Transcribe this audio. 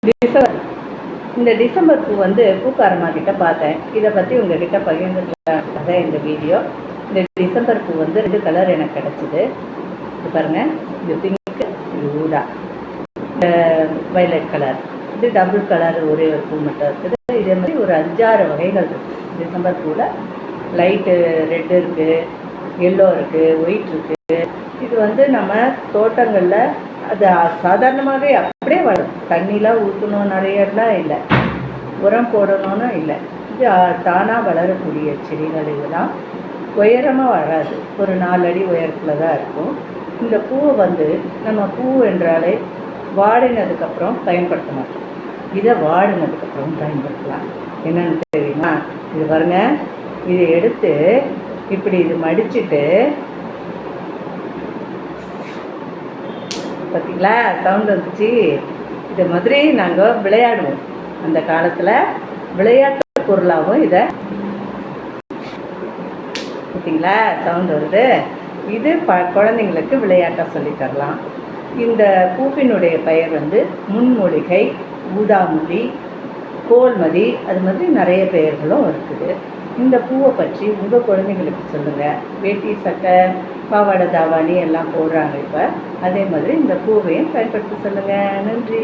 December இந்த December பூ வந்து பூக்காரம்மா கிட்ட பார்த்தேன். இதை பற்றி உங்ககிட்ட பகிர்ந்துக்காக இந்த வீடியோ. இந்த டிசம்பர் பூ வந்து 2 கலர் எனக்கு கிடச்சிது. இது பாருங்கள், இது பிங்க், இது ஊதா, வயலட் கலர். இது டபுள் கலர் ஒரே ஒரு பூ மட்டும் இருக்குது. இதே மாதிரி ஒரு 5-6 வகைகள் இருக்குது டிசம்பர் பூவில். லைட்டு ரெட்டு இருக்குது, எல்லோ இருக்குது, ஒயிட் இருக்குது. இது வந்து நம்ம தோட்டங்களில் அது சாதாரணமாகவே அப்படியே வரும். தண்ணிலாம் ஊற்றணும் நிறையலாம் இல்லை, உரம் போடணும்னு இல்லை. இது தானாக வளரக்கூடிய செடிகள். இதெல்லாம் உயரமாக வராது, ஒரு 4 அடி உயரத்தில் தான் இருக்கும். இந்த பூவை வந்து நம்ம பூ என்றாலே வாடினதுக்கப்புறம் பயன்படுத்த மாட்டோம். இதை வாடினதுக்கப்புறம் பயன்படுத்தலாம். என்னென்னு தெரியுமா? இது பாருங்க, இதை எடுத்து இப்படி இது மடிச்சுட்டு, பார்த்தீங்களா சவுண்ட் வந்துச்சு? இது மாதிரி நாங்கள் விளையாடுவோம். அந்த காலத்தில் விளையாட்டு பொருளாகவும் இதை, பார்த்தீங்களா சவுண்ட் வருது? இது குழந்தைங்களுக்கு விளையாட்டாக சொல்லித்தரலாம். இந்த பூவினுடைய பெயர் வந்து முன்மூலிகை, ஊதாமுடி, கோல்மதி, அது மாதிரி நிறைய பெயர்களும் இருக்குது. இந்த பூவை பற்றி உங்கள் குழந்தைங்களுக்கு சொல்லுங்கள். வேட்டி சட்டை, பாவாடை தாவாணி எல்லாம் போடுறாங்க இப்போ. அதே மாதிரி இந்த பூவையும் பயன்படுத்த சொல்லுங்கள். நன்றி.